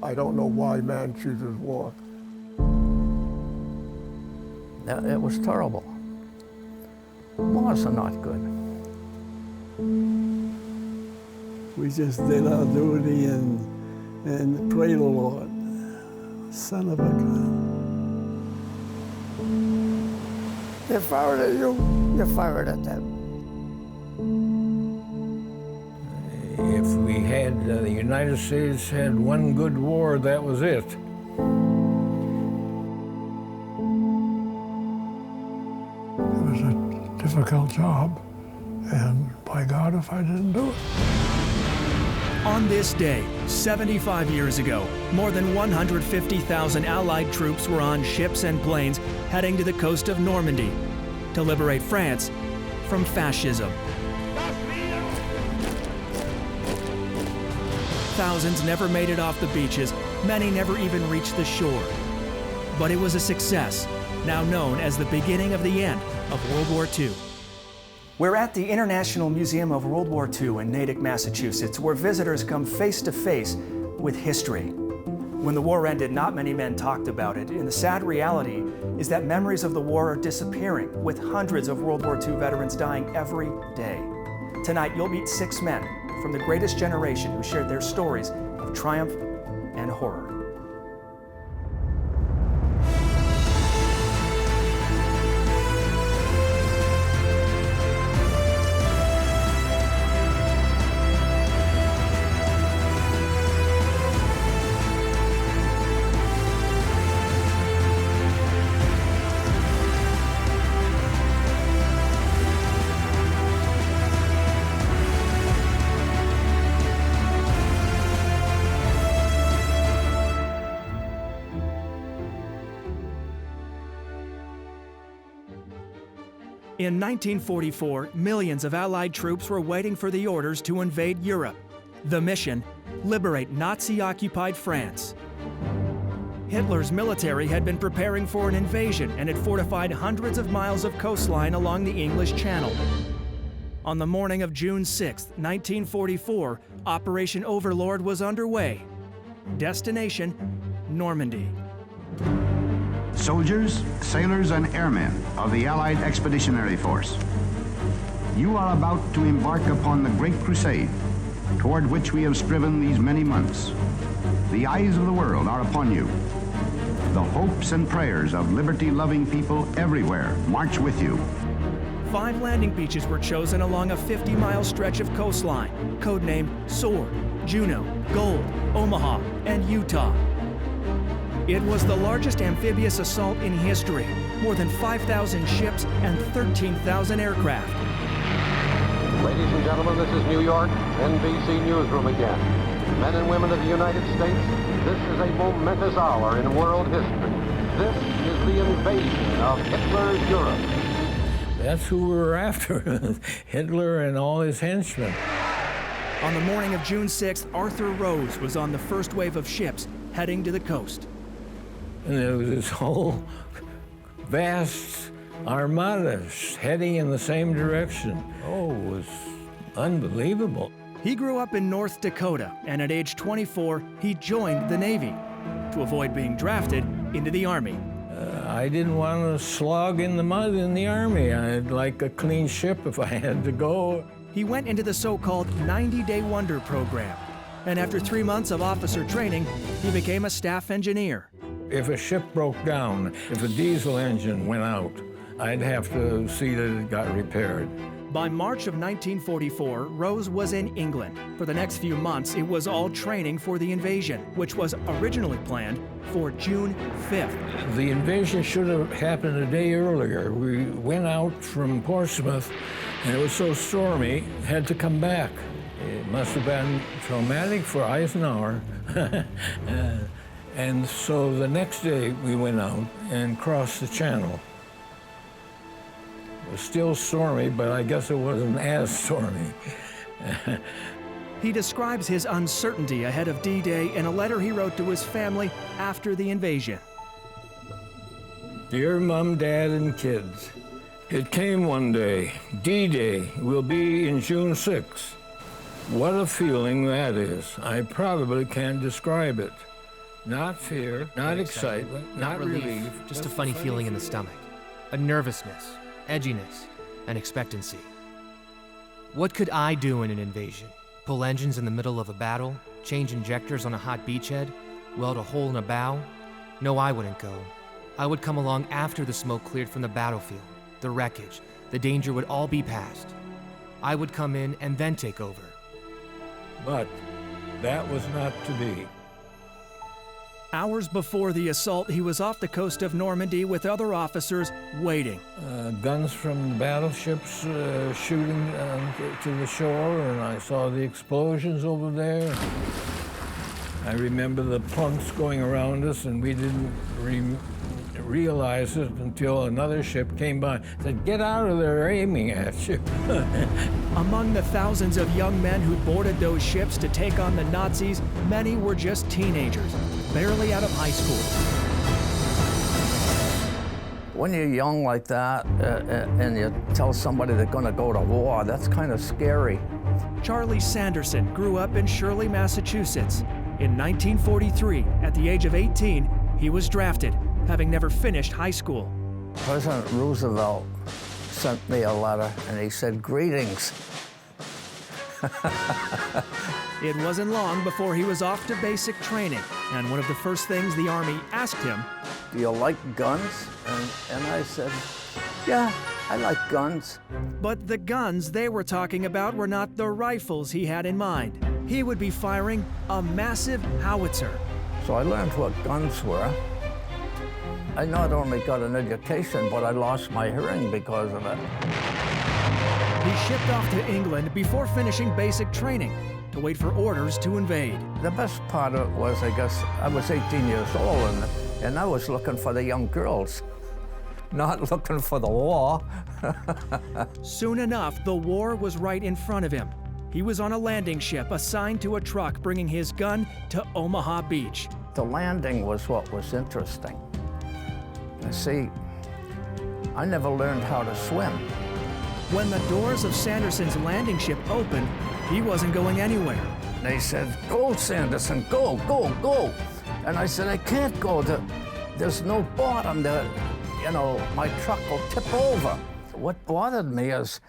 I don't know why man chooses war. It was terrible. Wars are not good. We just did our duty and pray the Lord. Son of a gun. They fired at you, you fired at them. If we had, the United States had one good war, that was it. It was a difficult job, and by God, if I didn't do it. On this day, 75 years ago, more than 150,000 Allied troops were on ships and planes heading to the coast of Normandy to liberate France from fascism. Thousands never made it off the beaches, many never even reached the shore. But it was a success, now known as the beginning of the end of World War II. We're at the International Museum of World War II in Natick, Massachusetts, where visitors come face to face with history. When the war ended, not many men talked about it, and the sad reality is that memories of the war are disappearing, with hundreds of World War II veterans dying every day. Tonight, you'll meet 6 men from the greatest generation who shared their stories of triumph and horror. In 1944, millions of Allied troops were waiting for the orders to invade Europe. The mission: liberate Nazi-occupied France. Hitler's military had been preparing for an invasion and had fortified hundreds of miles of coastline along the English Channel. On the morning of June 6, 1944, Operation Overlord was underway. Destination: Normandy. Soldiers, sailors, and airmen of the Allied Expeditionary Force, you are about to embark upon the great crusade toward which we have striven these many months. The eyes of the world are upon you. The hopes and prayers of liberty-loving people everywhere march with you. 5 landing beaches were chosen along a 50-mile stretch of coastline, codenamed Sword, Juno, Gold, Omaha, and Utah. It was the largest amphibious assault in history, more than 5,000 ships and 13,000 aircraft. Ladies and gentlemen, this is New York, NBC Newsroom again. Men and women of the United States, this is a momentous hour in world history. This is the invasion of Hitler's Europe. That's who we were after, Hitler and all his henchmen. On the morning of June 6th, Arthur Rose was on the first wave of ships heading to the coast. And there was this whole vast armada heading in the same direction. Oh, it was unbelievable. He grew up in North Dakota, and at age 24, he joined the Navy to avoid being drafted into the Army. I didn't want to slog in the mud in the Army. I'd like a clean ship if I had to go. He went into the so-called 90-Day Wonder program, and after 3 months of officer training, he became a staff engineer. If a ship broke down, if a diesel engine went out, I'd have to see that it got repaired. By March of 1944, Rose was in England. For the next few months, it was all training for the invasion, which was originally planned for June 5th. The invasion should have happened a day earlier. We went out from Portsmouth, and it was so stormy, had to come back. It must have been traumatic for Eisenhower. And so the next day we went out and crossed the channel. It was still stormy, but I guess it wasn't as stormy. He describes his uncertainty ahead of D-Day in a letter he wrote to his family after the invasion. Dear Mom, Dad, and kids, it came one day. D-Day will be in June 6th. What a feeling that is. I probably can't describe it. Not fear, not excitement, not relief. Just a funny feeling in the stomach. A nervousness, edginess, and expectancy. What could I do in an invasion? Pull engines in the middle of a battle? Change injectors on a hot beachhead? Weld a hole in a bow? No, I wouldn't go. I would come along after the smoke cleared from the battlefield, the wreckage, the danger would all be past. I would come in and then take over. But that was not to be. Hours before the assault, he was off the coast of Normandy with other officers waiting. Guns from battleships shooting to the shore, and I saw the explosions over there. I remember the plunks going around us, and we didn't realize it until another ship came by and said, "Get out of there, they're aiming at you." Among the thousands of young men who boarded those ships to take on the Nazis, many were just teenagers, barely out of high school. When you're young like that and you tell somebody they're going to go to war, that's kind of scary. Charlie Sanderson grew up in Shirley, Massachusetts. In 1943, at the age of 18, he was drafted, having never finished high school. President Roosevelt sent me a letter and he said, "Greetings." It wasn't long before he was off to basic training, and one of the first things the Army asked him, "Do you like guns?" And I said, "Yeah, I like guns." But the guns they were talking about were not the rifles he had in mind. He would be firing a massive howitzer. So I learned what guns were. I not only got an education, but I lost my hearing because of it. He shipped off to England before finishing basic training to wait for orders to invade. The best part of it was, I guess, I was 18 years old and I was looking for the young girls, not looking for the war. Soon enough, the war was right in front of him. He was on a landing ship assigned to a truck bringing his gun to Omaha Beach. The landing was what was interesting. You see, I never learned how to swim. When the doors of Sanderson's landing ship opened, he wasn't going anywhere. They said, "Go, Sanderson, go, go, go." And I said, "I can't go. There's no bottom there. You know, my truck will tip over." What bothered me is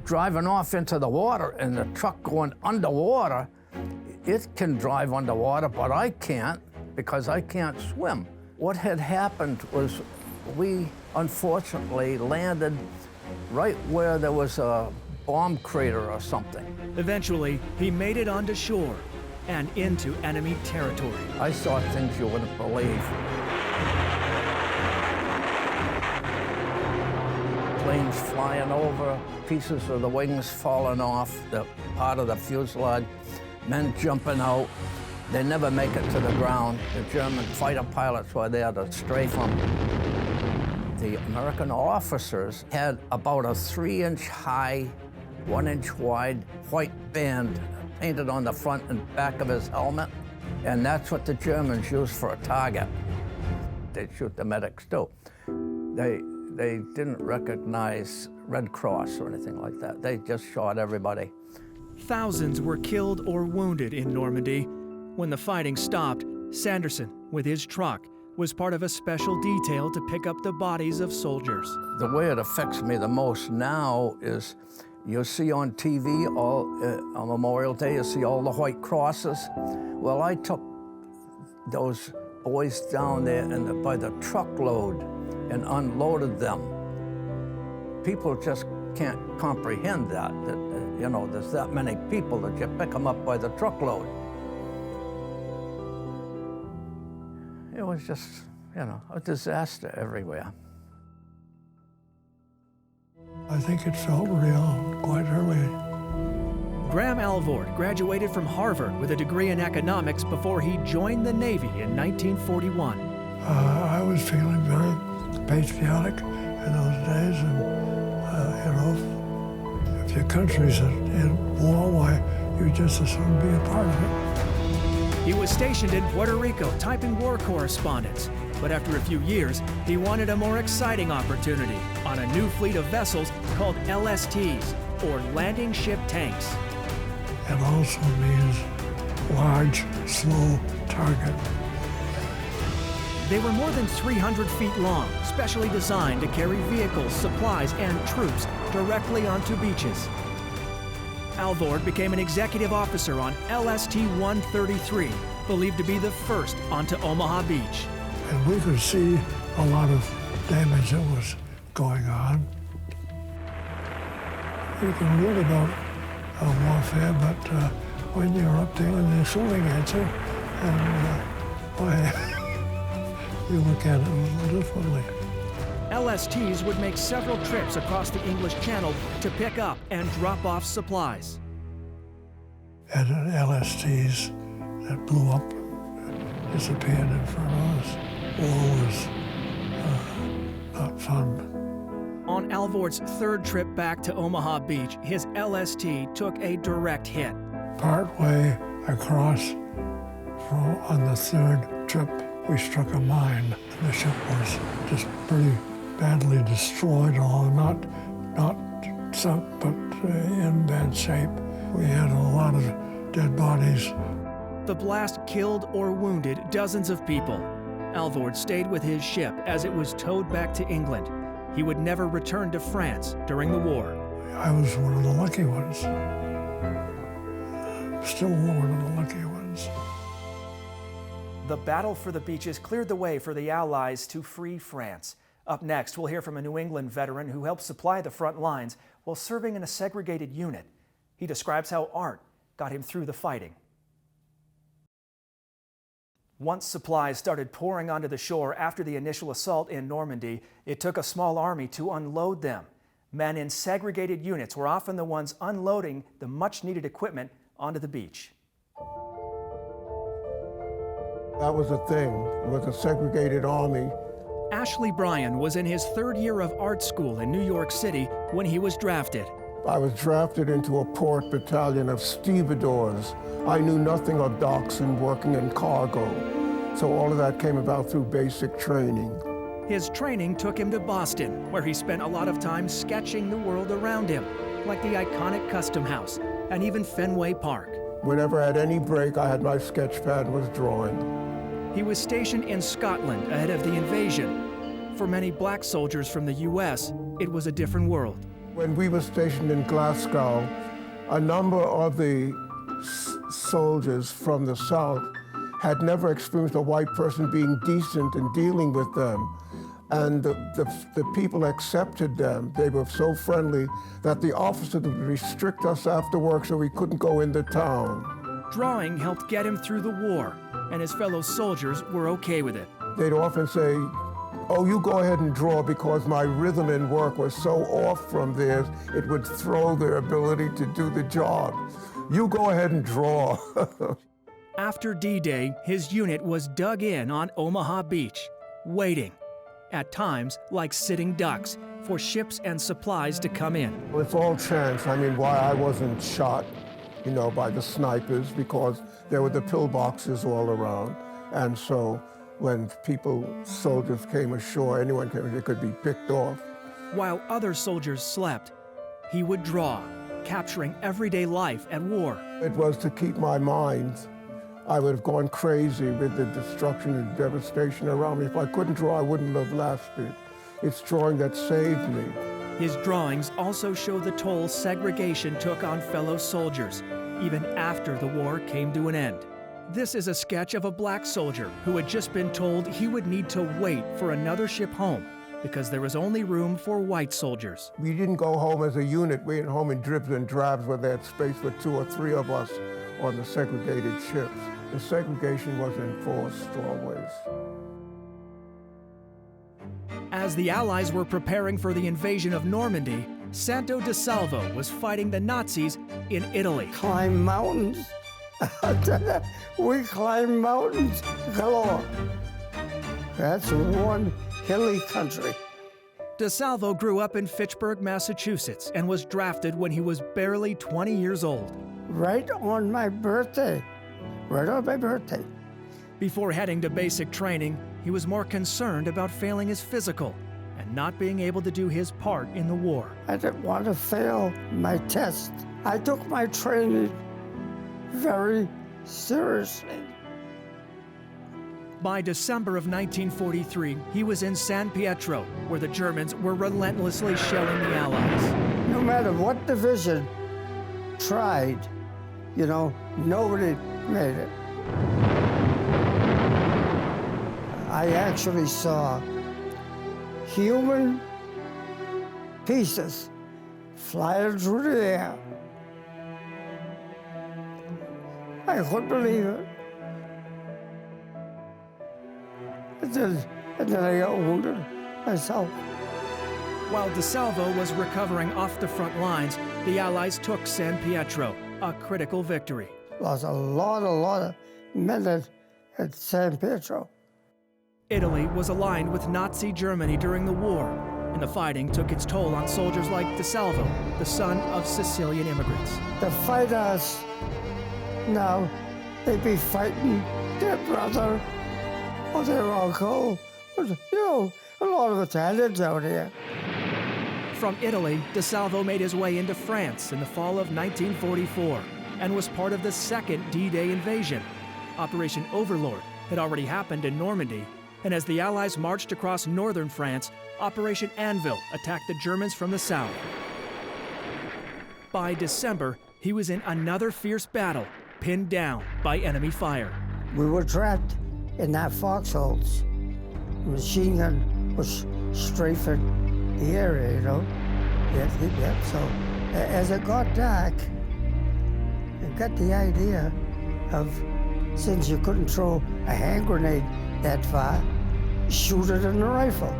driving off into the water and the truck going underwater. It can drive underwater, but I can't because I can't swim. What had happened was we unfortunately landed right where there was a bomb crater or something. Eventually, he made it onto shore and into enemy territory. I saw things you wouldn't believe. Planes flying over, pieces of the wings falling off, the part of the fuselage, men jumping out. They never make it to the ground. The German fighter pilots were there to strafe them. The American officers had about a 3-inch high, 1-inch wide white band painted on the front and back of his helmet, and that's what the Germans used for a target. They'd shoot the medics too. They didn't recognize Red Cross or anything like that. They just shot everybody. Thousands were killed or wounded in Normandy. When the fighting stopped, Sanderson, with his truck, was part of a special detail to pick up the bodies of soldiers. The way it affects me the most now is you see on TV on Memorial Day, you see all the white crosses. Well, I took those boys down there by the truckload and unloaded them. People just can't comprehend that, you know, there's that many people that you pick them up by the truckload. It was just, you know, a disaster everywhere. I think it felt real quite early. Graham Alvord graduated from Harvard with a degree in economics before he joined the Navy in 1941. I was feeling very patriotic in those days, and you know, if your country's in war, why, you just as soon be a part of it. He was stationed in Puerto Rico typing war correspondence, but after a few years, he wanted a more exciting opportunity on a new fleet of vessels called LSTs, or landing ship tanks. It also means large, slow target. They were more than 300 feet long, specially designed to carry vehicles, supplies, and troops directly onto beaches. Alvord became an executive officer on LST-133, believed to be the first onto Omaha Beach. And we could see a lot of damage that was going on. You can read about warfare, but when you're up there and they're shooting at you, and you look at it a little differently. LSTs would make several trips across the English Channel to pick up and drop off supplies. And LSTs that blew up, disappeared in front of us. War was not fun. On Alvord's third trip back to Omaha Beach, his LST took a direct hit. Partway across on the third trip, we struck a mine. The ship was just pretty badly destroyed, although not sunk, but in bad shape. We had a lot of dead bodies. The blast killed or wounded dozens of people. Alvord stayed with his ship as it was towed back to England. He would never return to France during the war. I was one of the lucky ones. Still one of the lucky ones. The battle for the beaches cleared the way for the Allies to free France. Up next, we'll hear from a New England veteran who helped supply the front lines while serving in a segregated unit. He describes how art got him through the fighting. Once supplies started pouring onto the shore after the initial assault in Normandy, it took a small army to unload them. Men in segregated units were often the ones unloading the much-needed equipment onto the beach. That was a thing. It was a segregated army. Ashley Bryan was in his third year of art school in New York City when he was drafted. I was drafted into a port battalion of stevedores. I knew nothing of docks and working in cargo. So all of that came about through basic training. His training took him to Boston, where he spent a lot of time sketching the world around him, like the iconic Custom House and even Fenway Park. Whenever I had any break, I had my sketch pad and was drawing. He was stationed in Scotland ahead of the invasion. For many black soldiers from the U.S., it was a different world. When we were stationed in Glasgow, a number of the soldiers from the South had never experienced a white person being decent and dealing with them. And the people accepted them. They were so friendly that the officer would restrict us after work so we couldn't go into town. Drawing helped get him through the war, and his fellow soldiers were okay with it. They'd often say, "Oh, you go ahead and draw," because my rhythm in work was so off from theirs, it would throw their ability to do the job. You go ahead and draw. After D-Day, his unit was dug in on Omaha Beach, waiting, at times like sitting ducks, for ships and supplies to come in. It's all chance. I mean, why I wasn't shot, by the snipers, because there were the pillboxes all around. And so when soldiers came ashore, anyone came, they could be picked off. While other soldiers slept, he would draw, capturing everyday life at war. It was to keep my mind. I would have gone crazy with the destruction and devastation around me. If I couldn't draw, I wouldn't have lasted. It's drawing that saved me. His drawings also show the toll segregation took on fellow soldiers, even after the war came to an end. This is a sketch of a black soldier who had just been told he would need to wait for another ship home because there was only room for white soldiers. We didn't go home as a unit. We went home in dribs and drabs where they had space for 2 or 3 of us on the segregated ships. The segregation was enforced always. As the Allies were preparing for the invasion of Normandy, Santo di Salvo was fighting the Nazis in Italy. Climb mountains. We climb mountains galore. That's one hilly country. Di Salvo grew up in Fitchburg, Massachusetts, and was drafted when he was barely 20 years old. Right on my birthday. Right on my birthday. Before heading to basic training, he was more concerned about failing his physical and not being able to do his part in the war. I didn't want to fail my test. I took my training very seriously. By December of 1943, he was in San Pietro, where the Germans were relentlessly shelling the Allies. No matter what division tried, you know, nobody made it. I actually saw human pieces flying through the air. I couldn't believe it. And then I got wounded myself. While DeSalvo was recovering off the front lines, the Allies took San Pietro, a critical victory. Lost a lot of men at San Pietro. Italy was aligned with Nazi Germany during the war, and the fighting took its toll on soldiers like DeSalvo, the son of Sicilian immigrants. To fight us now, they'd be fighting their brother or their uncle, or, you know, a lot of Italians out here. From Italy, DeSalvo made his way into France in the fall of 1944 and was part of the second D-Day invasion. Operation Overlord had already happened in Normandy, and as the Allies marched across northern France, Operation Anvil attacked the Germans from the south. By December, he was in another fierce battle, pinned down by enemy fire. We were trapped in that foxholes. The machine gun was strafing the area, you know. So as it got dark, I got the idea of, since you couldn't throw a hand grenade that far, shoot it in the rifle.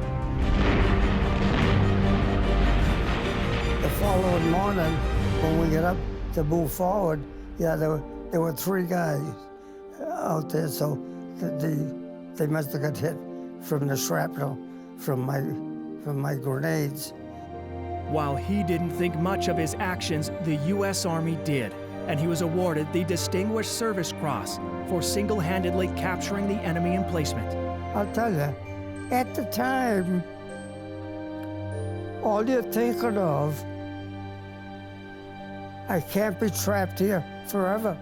The following morning, when we got up to move forward, yeah, there were 3 guys out there, so they must have got hit from the shrapnel from my grenades. While he didn't think much of his actions, the U.S. Army did, and he was awarded the Distinguished Service Cross for single-handedly capturing the enemy emplacement. I'll tell you, at the time, all you're thinking of, I can't be trapped here forever.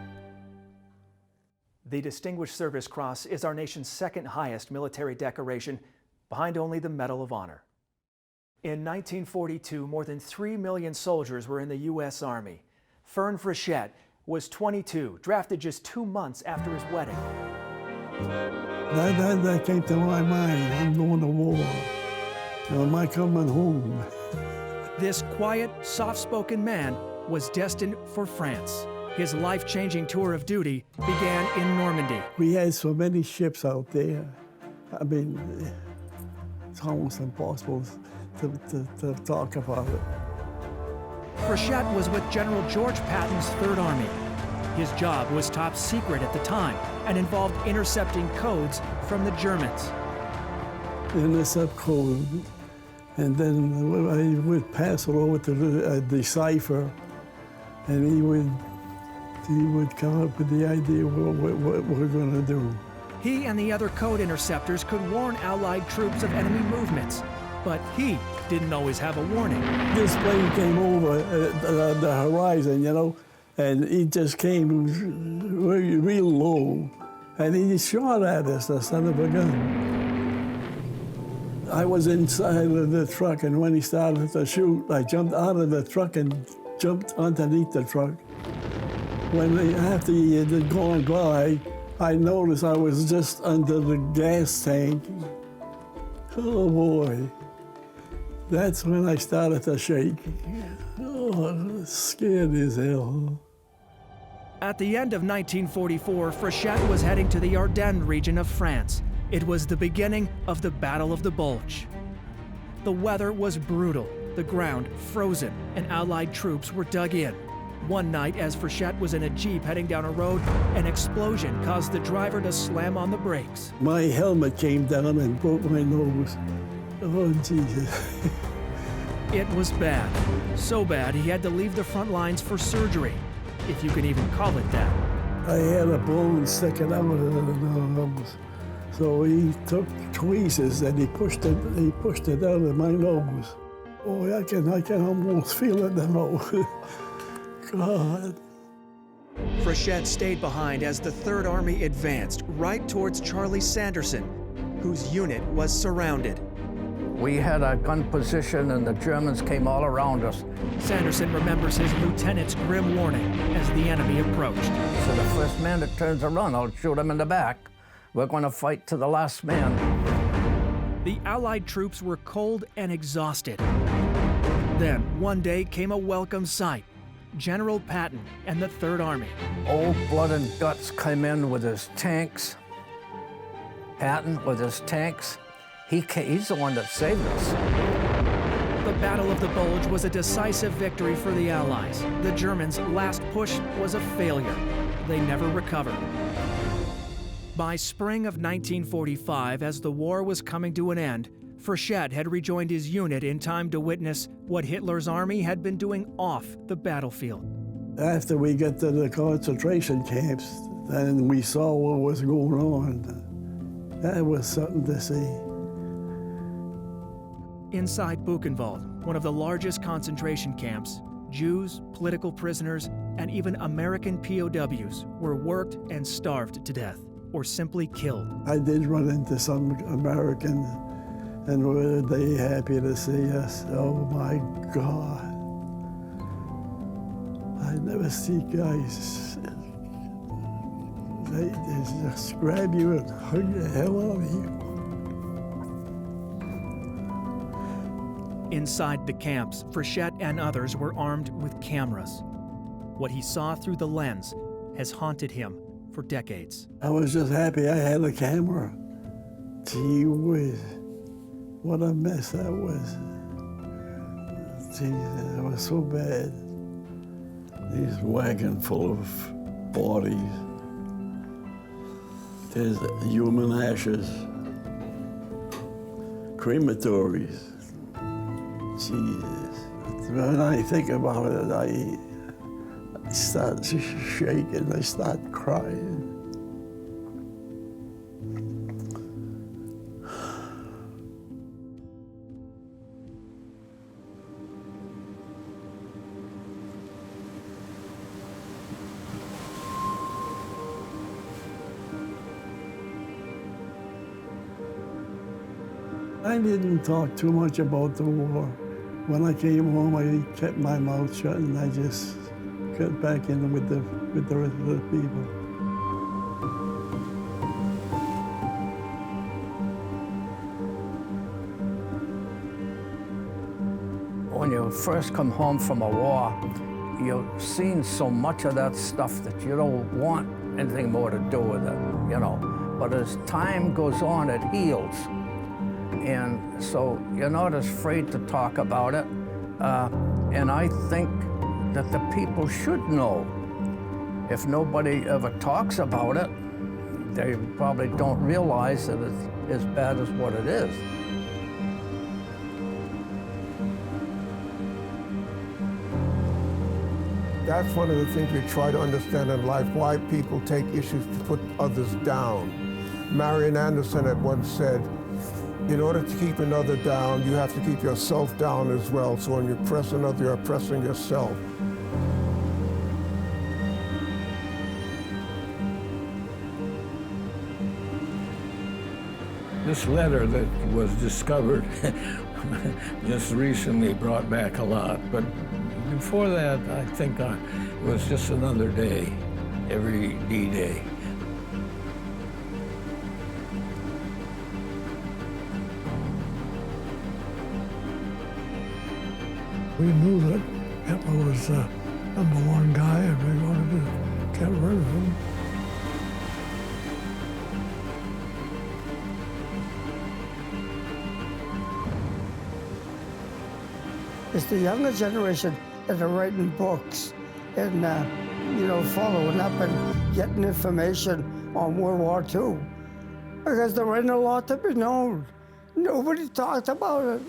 The Distinguished Service Cross is our nation's second highest military decoration, behind only the Medal of Honor. In 1942, more than 3 million soldiers were in the U.S. Army. Fern Frechette was 22, drafted just 2 months after his wedding. That came to my mind. I'm going to war. Am I coming home? This quiet, soft-spoken man was destined for France. His life-changing tour of duty began in Normandy. We had so many ships out there. I mean, it's almost impossible to talk about it. Frechette was with General George Patton's Third Army. His job was top secret at the time and involved intercepting codes from the Germans. Intercept code, and then I would pass it over to the decipher, and he would come up with the idea what we're going to do. He and the other code interceptors could warn Allied troops of enemy movements, but he didn't always have a warning. This plane came over the horizon, you know, and he just came real low, and he shot at us, the son of a gun. I was inside of the truck, and when he started to shoot, I jumped out of the truck and jumped underneath the truck. After he had gone by, I noticed I was just under the gas tank. Oh boy, that's when I started to shake. Oh, I was scared as hell. At the end of 1944, Frechette was heading to the Ardennes region of France. It was the beginning of the Battle of the Bulge. The weather was brutal, the ground frozen, and Allied troops were dug in. One night, as Frechette was in a Jeep heading down a road, an explosion caused the driver to slam on the brakes. My helmet came down and broke my nose. Oh, Jesus. It was bad. So bad, he had to leave the front lines for surgery, if you can even call it that. I had a bone sticking out of the nose. So he took tweezers and he pushed it out of my nose. Oh, I can almost feel it now. God. Frechette stayed behind as the Third Army advanced right towards Charlie Sanderson, whose unit was surrounded. We had a gun position and the Germans came all around us. Sanderson remembers his lieutenant's grim warning as the enemy approached. So the first man that turns around, I'll shoot him in the back. We're going to fight to the last man. The Allied troops were cold and exhausted. Then, one day came a welcome sight. General Patton and the Third Army. Old Blood and Guts came in with his tanks. Patton with his tanks. He's the one that saved us. The Battle of the Bulge was a decisive victory for the Allies. The Germans' last push was a failure. They never recovered. By spring of 1945, as the war was coming to an end, Frechette had rejoined his unit in time to witness what Hitler's army had been doing off the battlefield. After we got to the concentration camps, then we saw what was going on. That was something to see. Inside Buchenwald, one of the largest concentration camps, Jews, political prisoners, and even American POWs were worked and starved to death, or simply killed. I did run into some Americans, and were they happy to see us? Oh my God. I never see guys, they just grab you and hug the hell out of you. Inside the camps, Frechette and others were armed with cameras. What he saw through the lens has haunted him for decades. I was just happy I had a camera. Gee whiz, what a mess that was. Gee, it was so bad. These wagon full of bodies. There's human ashes, crematories. Jesus. When I think about it, I start shaking, I start crying. I didn't talk too much about the war. When I came home, I kept my mouth shut and I just got back in with the rest of the people. When you first come home from a war, you've seen so much of that stuff that you don't want anything more to do with it, you know. But as time goes on, it heals. And so you're not as afraid to talk about it. And I think that the people should know. If nobody ever talks about it, they probably don't realize that it's as bad as what it is. That's one of the things we try to understand in life, why people take issues to put others down. Marian Anderson had once said, in order to keep another down, you have to keep yourself down as well. So when you press another, you're oppressing yourself. This letter that was discovered just recently brought back a lot, but before that, I think it was just another day, every D-Day. We knew that Hitler was the #1 guy and we wanted to get rid of him. It's the younger generation that are writing books and, following up and getting information on World War II. Because there ain't a lot to be known. Nobody talked about it.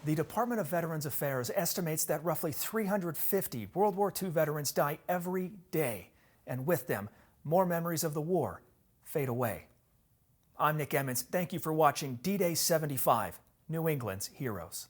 The Department of Veterans Affairs estimates that roughly 350 World War II veterans die every day, and with them, more memories of the war fade away. I'm Nick Emmons. Thank you for watching D-Day 75, New England's Heroes.